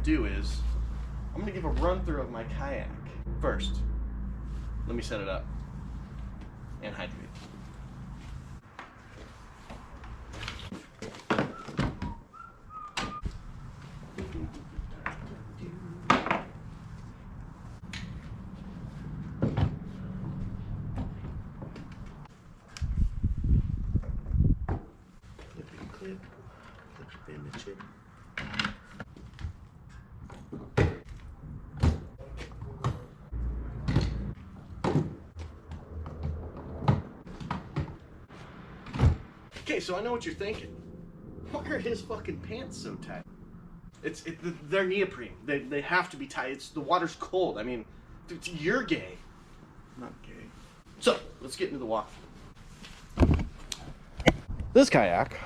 do is, I'm gonna give a run through of my kayak. First, let me set it up and hydrate. Okay, so I know what you're thinking. Why are his fucking pants so tight? They're neoprene. They have to be tight. The water's cold. I mean, you're gay. I'm not gay. So let's get into the walkthrough. This kayak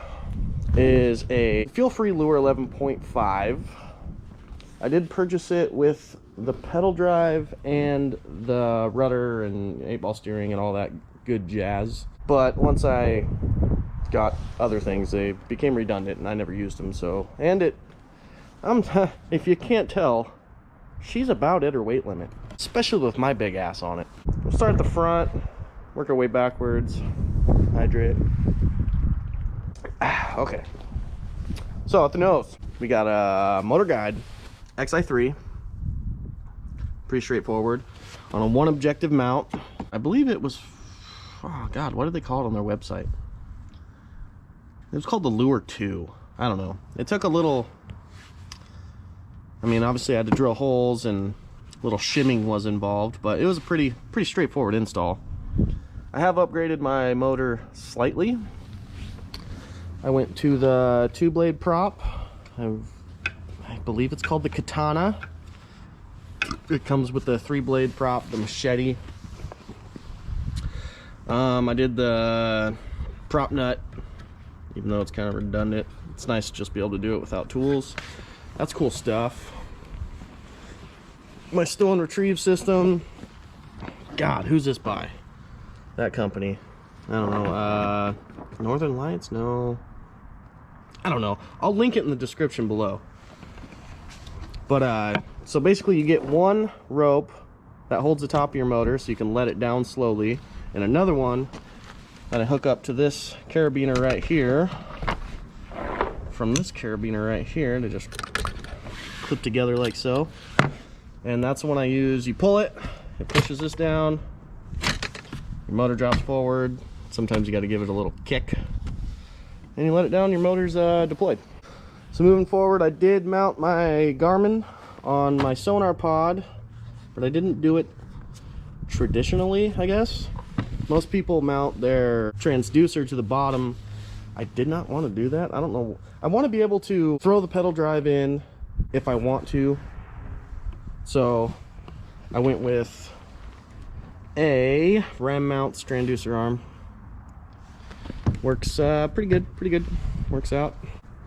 is a Feelfree Lure 11.5. I did purchase it with the pedal drive and the rudder and 8-ball steering and all that good jazz. But once I got other things, they became redundant and I never used them. So, and if you can't tell, she's about at her weight limit, especially with my big ass on it. We'll start at the front, work our way backwards, hydrate. Okay, so at the nose we got a Motor Guide XI3, pretty straightforward, on a one objective mount. I believe it was, oh god, what did they call it on their website? It was called the Lure 2. I don't know. It took a little, I mean, obviously I had to drill holes and a little shimming was involved, but it was a pretty straightforward install. I have upgraded my motor slightly. I went to the 2-blade prop. I believe it's called the Katana. It comes with the 3-blade prop, the machete. I did the prop nut, even though it's kind of redundant. It's nice to just be able to do it without tools. That's cool stuff. My stow and retrieve system. God, who's this by? That company. I don't know. Northern Lights? No. I don't know. I'll link it in the description below. But so basically you get one rope that holds the top of your motor so you can let it down slowly, and another one that I hook up to this carabiner right here, from this carabiner right here, to just clip together like so. And that's the one I use. You pull it, it pushes this down, your motor drops forward. Sometimes you got to give it a little kick, and you let it down, your motor's deployed. So moving forward, I did mount my Garmin on my sonar pod, but I didn't do it traditionally, I guess. Most people mount their transducer to the bottom. I did not want to do that. I don't know. I want to be able to throw the pedal drive in if I want to. So I went with a ram mount transducer arm. Works pretty good. Works out.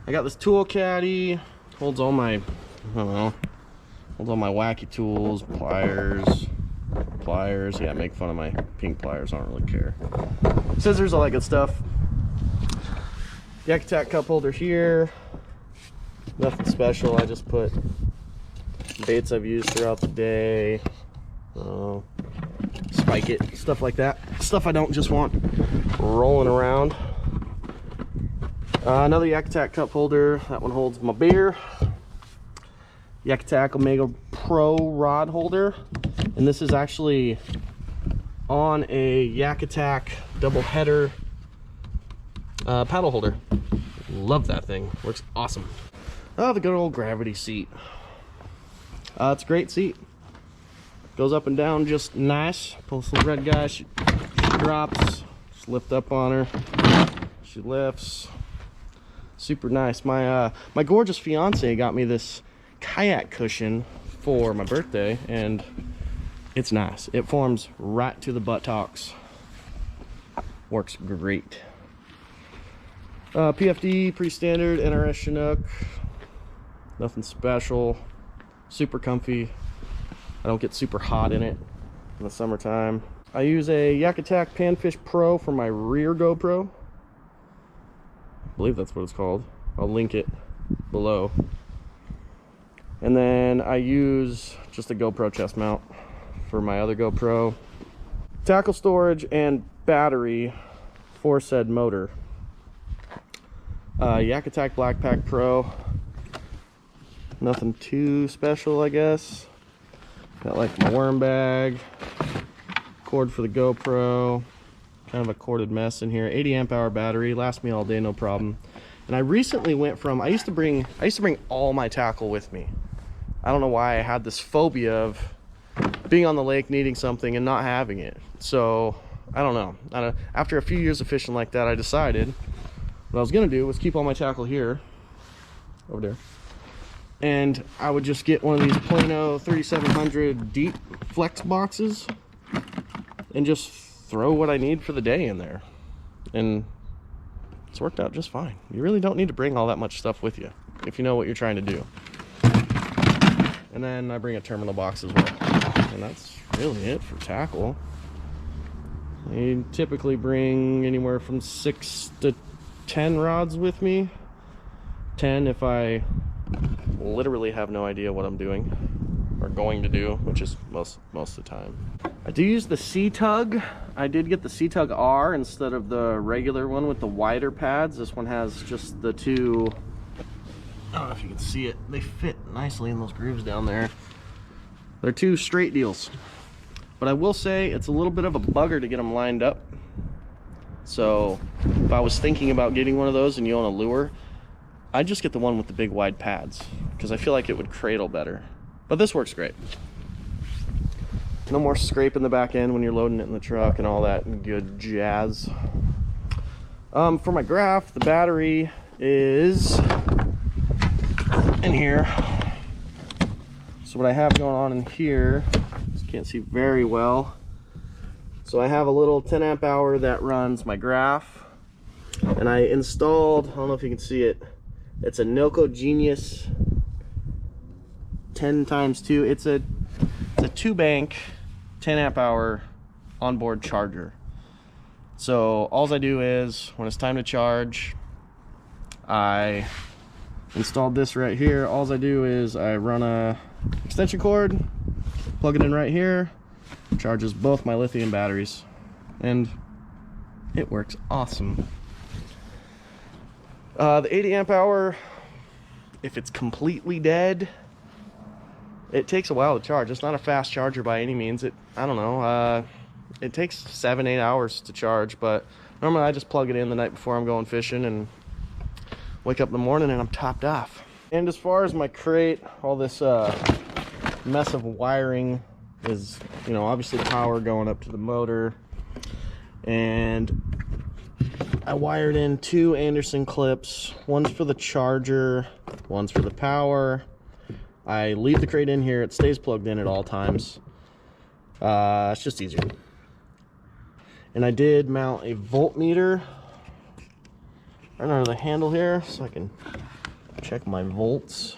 I got this tool caddy. Holds all my, I don't know, holds all my wacky tools, pliers. Yeah, make fun of my pink pliers, I don't really care. Scissors, all that good stuff. Yak Attack cup holder here. Nothing special, I just put baits I've used throughout the day. Spike it, stuff like that. Stuff I don't just want rolling around. Another Yak Attack cup holder. That one holds my beer. Yak Attack Omega Pro rod holder. And this is actually on a Yak Attack double header paddle holder. Love that thing. Works awesome. Oh, the good old gravity seat. It's a great seat. Goes up and down just nice. Pull this little red guy. She drops. Just lift up on her. She lifts. Super nice. My gorgeous fiance got me this kayak cushion for my birthday, and it's nice. It forms right to the buttocks. Works great. PFD, pretty standard, NRS Chinook. Nothing special. Super comfy. I don't get super hot in it in the summertime. I use a Yak Attack Panfish Pro for my rear GoPro. I believe that's what it's called. I'll link it below. And then I use just a GoPro chest mount for my other GoPro. Tackle storage and battery for said motor. Yak Attack Black Pack Pro. Nothing too special, I guess. Got like my worm bag, cord for the GoPro, kind of a corded mess in here. 80 amp hour battery, lasts me all day, no problem. And I recently went from, I used to bring all my tackle with me. I don't know why I had this phobia of being on the lake, needing something and not having it. So I don't know. After a few years of fishing like that, I decided what I was gonna do was keep all my tackle here, over there, and I would just get one of these Plano 3700 deep flex boxes and just throw what I need for the day in there. And it's worked out just fine. You really don't need to bring all that much stuff with you if you know what you're trying to do. And then I bring a terminal box as well. And that's really it for tackle. I typically bring anywhere from 6 to 10 rods with me. 10 if I literally have no idea what I'm doing or going to do, which is most of the time. I do use the C-Tug. I did get the C-Tug R instead of the regular one with the wider pads. This one has just the two, I don't know if you can see it, they fit nicely in those grooves down there. They're two straight deals, but I will say it's a little bit of a bugger to get them lined up. So if I was thinking about getting one of those and you own a lure, I'd just get the one with the big wide pads because I feel like it would cradle better. But this works great. No more scrape in the back end when you're loading it in the truck and all that good jazz. For my graph, the battery is in here. So what I have going on in here, just can't see very well. So I have a little 10 amp hour that runs my graph, and I installed, I don't know if you can see it, it's a Noco Genius 10x2. It's a 2-bank 10 amp hour onboard charger. So all I do is when it's time to charge, I installed this right here. All I do is I run a extension cord, plug it in right here, charges both my lithium batteries, and it works awesome. The 80 amp hour, if it's completely dead, it takes a while to charge. It's not a fast charger by any means. I don't know, it takes 7-8 hours to charge, but normally I just plug it in the night before I'm going fishing and wake up in the morning and I'm topped off. And as far as my crate, all this mess of wiring is, you know, obviously power going up to the motor, and I wired in 2 Anderson clips. One's for the charger, one's for the power. I leave the crate in here, it stays plugged in at all times. It's just easier. And I did mount a voltmeter right under the handle here so I can check my volts.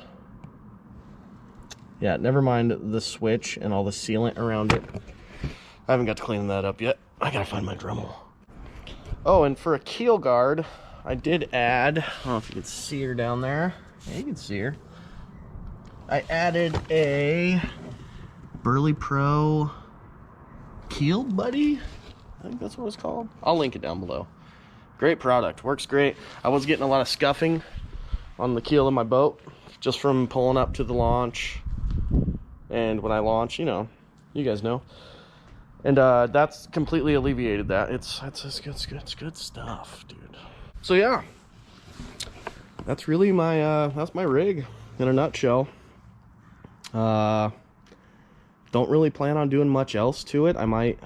Yeah, never mind the switch and all the sealant around it. I haven't got to clean that up yet. I gotta find my Dremel. Oh, and for a keel guard, I did add, I don't know if you can see her down there. Yeah, you can see her. I added a Burley Pro Keel Buddy. I think that's what it's called. I'll link it down below. Great product, works great. I was getting a lot of scuffing on the keel of my boat just from pulling up to the launch. And when I launch, you know, you guys know. And that's completely alleviated that. It's good stuff, dude. So yeah, that's really my that's my rig in a nutshell. Don't really plan on doing much else to it. I might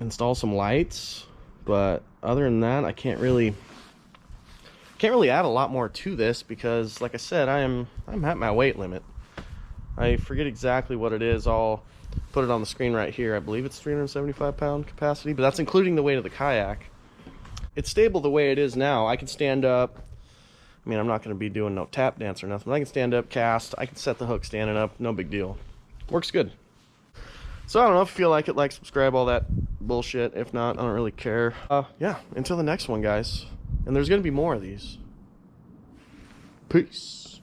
install some lights, but other than that, I can't really add a lot more to this because, like I said, I'm at my weight limit. I forget exactly what it is. I'll put it on the screen right here. I believe it's 375 pound capacity, but that's including the weight of the kayak. It's stable the way it is now. I can stand up. I mean, I'm not going to be doing no tap dance or nothing, but I can stand up, cast. I can set the hook standing up. No big deal. Works good. So I don't know if you feel like it, like, subscribe, all that bullshit. If not, I don't really care. Yeah, until the next one, guys. And there's going to be more of these. Peace.